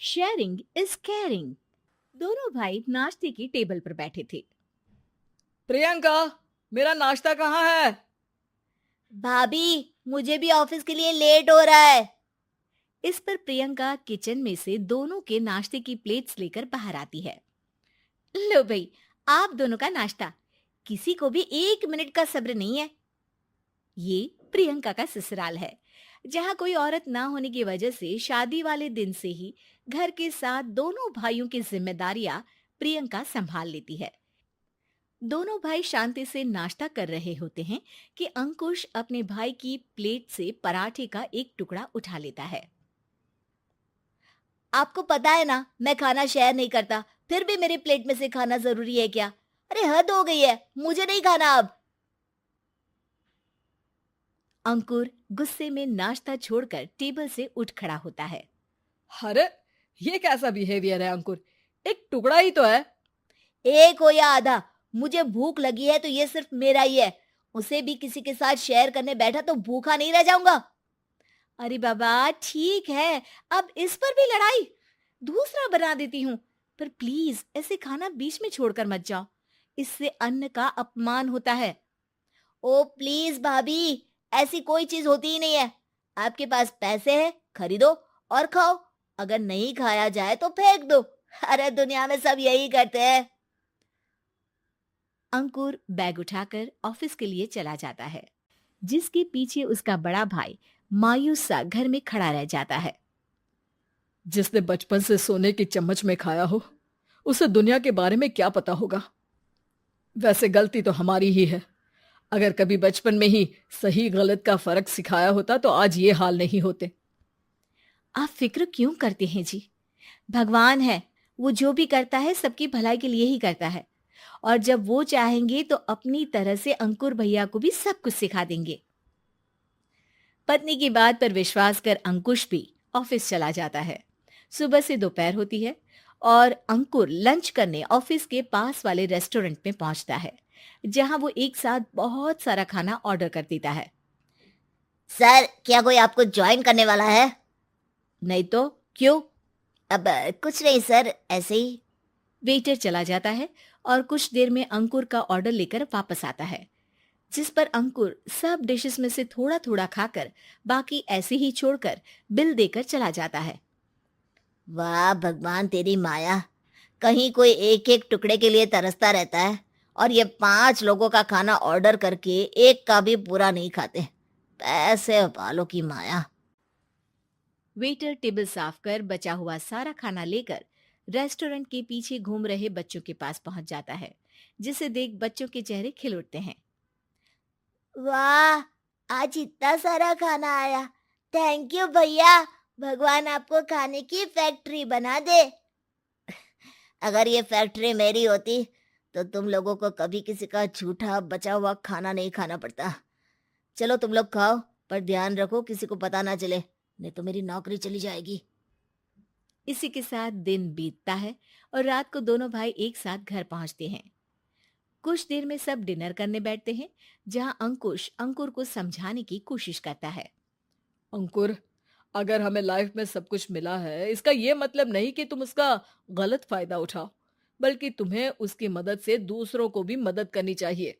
Sharing is caring. दोनों भाई नाश्ते की टेबल पर बैठे थे। प्रियंका, मेरा नाश्ता कहाँ है? भाभी, मुझे भी ऑफिस के लिए लेट हो रहा है। इस पर प्रियंका किचन में से दोनों के नाश्ते की प्लेट्स लेकर बाहर आती है। लो भाई, आप दोनों का नाश्ता। किसी को भी 1 मिनट का सब्र नहीं है। ये प्रियंका का ससुराल है, जहाँ कोई औरत ना होने की वजह से शादी वाले दिन से ही घर के साथ दोनों भाइयों की जिम्मेदारियां प्रियंका संभाल लेती है। दोनों भाई शांति से नाश्ता कर रहे होते हैं कि अंकुश अपने भाई की प्लेट से पराठे का एक टुकड़ा उठा लेता है। आपको पता है ना, मैं खाना शेयर नहीं करता, फिर भी मेरी प्लेट में से खाना जरूरी है क्या? अरे हद हो गई है, मुझे नहीं खाना अब। अंकुर गुस्से में नाश्ता छोड़कर टेबल से उठ खड़ा होता है। अरे, ये कैसा बिहेवियर है अंकुर? एक टुकड़ा ही तो है। एक हो या आधा, मुझे भूख लगी है तो ये सिर्फ मेरा ही है। उसे भी किसी के साथ शेयर करने बैठा तो भूखा नहीं रह जाऊंगा। अरे बाबा ठीक है, अब इस पर भी लड़ाई। दूसरा बना देती हूँ, पर प्लीज ऐसे खाना बीच में छोड़कर मत जाओ। इससे अन्न का अपमान होता है। ओ प्लीज भाभी, ऐसी कोई चीज होती ही नहीं है। आपके पास पैसे हैं, खरीदो और खाओ। अगर नहीं खाया जाए तो फेंक दो। अरे दुनिया में सब यही करते हैं। अंकुर बैग उठाकर ऑफिस के लिए चला जाता है, जिसके पीछे उसका बड़ा भाई मायूस सा घर में खड़ा रह जाता है। जिसने बचपन से सोने की चम्मच में खाया हो, उसे दुनिया के बारे में क्या पता होगा। वैसे गलती तो हमारी ही है। अगर कभी बचपन में ही सही गलत का फर्क सिखाया होता तो आज ये हाल नहीं होते। आप फिक्र क्यों करते हैं जी? भगवान है, वो जो भी करता है सबकी भलाई के लिए ही करता है। और जब वो चाहेंगे तो अपनी तरह से अंकुर भैया को भी सब कुछ सिखा देंगे। पत्नी की बात पर विश्वास कर अंकुश भी ऑफिस चला जाता है। सुबह से दोपहर होती है और अंकुर लंच करने ऑफिस के पास वाले रेस्टोरेंट में पहुंचता है, जहां वो एक साथ बहुत सारा खाना ऑर्डर कर देता है। सर, क्या कोई आपको ज्वाइन करने वाला है? नहीं तो क्यों? अब कुछ नहीं सर, ऐसे ही। वेटर चला जाता है और कुछ देर में अंकुर का ऑर्डर लेकर वापस आता है, जिस पर अंकुर सब डिशेस में से थोड़ा थोड़ा खाकर बाकी ऐसे ही छोड़कर बिल देकर चला जाता है। वाह भगवान, तेरी माया। कहीं कोई एक एक टुकड़े के लिए तरसता रहता है और ये 5 लोगों का खाना ऑर्डर करके एक का भी पूरा नहीं खाते। पैसे वालों की माया। वेटर टेबल साफ कर बचा हुआ सारा खाना लेकर रेस्टोरेंट के पीछे घूम रहे बच्चों के पास पहुंच जाता है, जिसे देख बच्चों के चेहरे खिल उठते हैं। वाह, आज इतना सारा खाना आया। थैंक यू भैया। भगवान आपको खाने की फैक्ट्री बना दे। अगर ये फैक्ट्री मेरी होती तो तुम लोगों को कभी किसी का झूठा बचा हुआ खाना नहीं खाना पड़ता। चलो तुम लोग खाओ, पर ध्यान रखो किसी को पता ना चले, नहीं तो मेरी नौकरी चली जाएगी। इसी के साथ दिन बीतता है और रात को दोनों भाई एक साथ घर पहुंचते हैं। कुछ देर में सब डिनर करने बैठते हैं, जहां अंकुश अंकुर को समझाने की कोशिश करता है। अंकुर, अगर हमें लाइफ में सब कुछ मिला है, इसका ये मतलब नहीं कि तुम उसका गलत फायदा उठाओ, बल्कि तुम्हें उसकी मदद से दूसरों को भी मदद करनी चाहिए।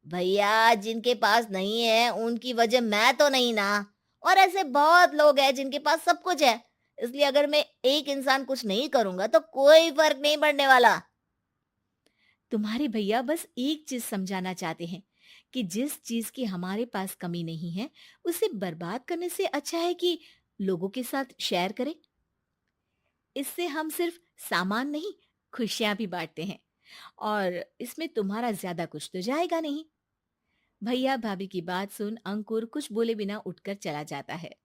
भैया, जिनके पास नहीं है उनकी वजह मैं तो नहीं ना। और ऐसे बहुत लोग हैं जिनके पास सब कुछ है। इसलिए अगर मैं एक इंसान कुछ नहीं करूंगा तो कोई फर्क नहीं पड़ने वाला। तुम्हारे भैया बस एक चीज समझाना चाहते हैं कि जिस चीज की हमारे पास कमी नहीं है, उसे बर्बाद करने से अच्छा है कि लोगों के साथ शेयर करें। इससे हम सिर्फ सामान नहीं, खुशियां भी बांटते हैं, और इसमें तुम्हारा ज्यादा कुछ तो जाएगा नहीं। भैया भाभी की बात सुन अंकुर कुछ बोले बिना उठकर चला जाता है।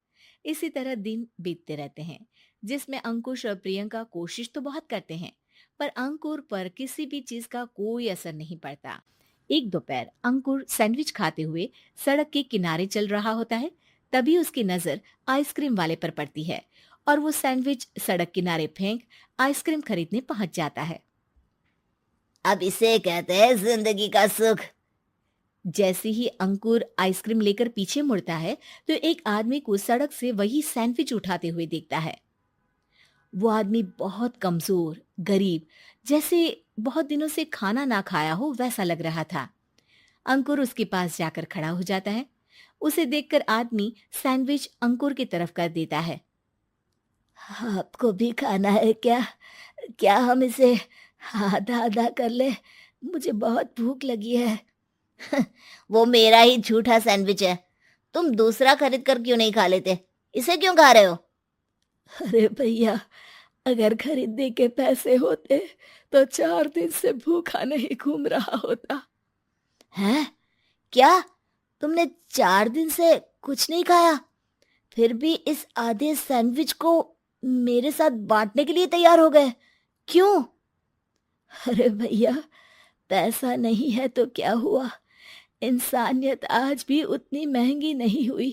इसी तरह दिन बीतते रहते हैं, जिसमें अंकुश और प्रियंका कोशिश तो बहुत करते हैं, पर अंकुर पर किसी भी चीज का कोई असर नहीं पड़ता। एक दोपहर अंकुर सैंडविच खाते हुए सड़क के किनारे चल रहा होता है। तभी उसकी नजर आइसक्रीम वाले पर पड़ती है और वो सैंडविच सड़क किनारे फेंक आइसक्रीम खरीदने पहुंच जाता है। अब इसे कहते हैं जिंदगी का सुख। जैसे ही अंकुर आइसक्रीम लेकर पीछे मुड़ता है तो एक आदमी को सड़क से वही सैंडविच उठाते हुए देखता है। वो आदमी बहुत कमजोर, गरीब, जैसे बहुत दिनों से खाना ना खाया हो वैसा लग रहा था। अंकुर उसके पास जाकर खड़ा हो जाता है। उसे देखकर आदमी सैंडविच अंकुर की तरफ कर देता है। आपको भी खाना है क्या? क्या हम इसे आधा आधा कर ले? मुझे बहुत भूख लगी है। वो मेरा ही झूठा सैंडविच है। तुम दूसरा खरीद कर क्यों नहीं खा लेते? इसे क्यों खा रहे हो? अरे भैया, अगर खरीदने के पैसे होते तो 4 दिन से भूखा नहीं घूम रहा होता। हैं? क्या? तुमने 4 दिन से कुछ नहीं खाया, फिर भी इस आधे सैंडविच को मेरे साथ बांटने के लिए तैयार हो गए? क्यों? अरे भैया, पैसा नहीं है तो क्या हुआ, इंसानियत आज भी उतनी महंगी नहीं हुई,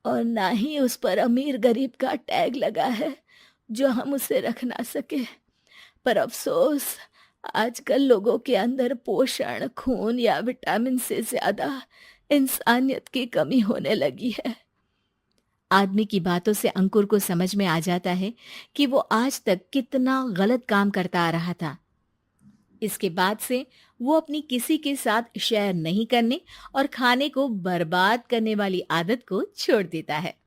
और ना ही उस पर अमीर गरीब का टैग लगा है जो हम उसे रख ना सके। पर अफसोस, आजकल लोगों के अंदर पोषण, खून या विटामिन से ज्यादा इंसानियत की कमी होने लगी है। आदमी की बातों से अंकुर को समझ में आ जाता है कि वो आज तक कितना गलत काम करता आ रहा था। इसके बाद से वो अपनी किसी के साथ शेयर नहीं करने और खाने को बर्बाद करने वाली आदत को छोड़ देता है।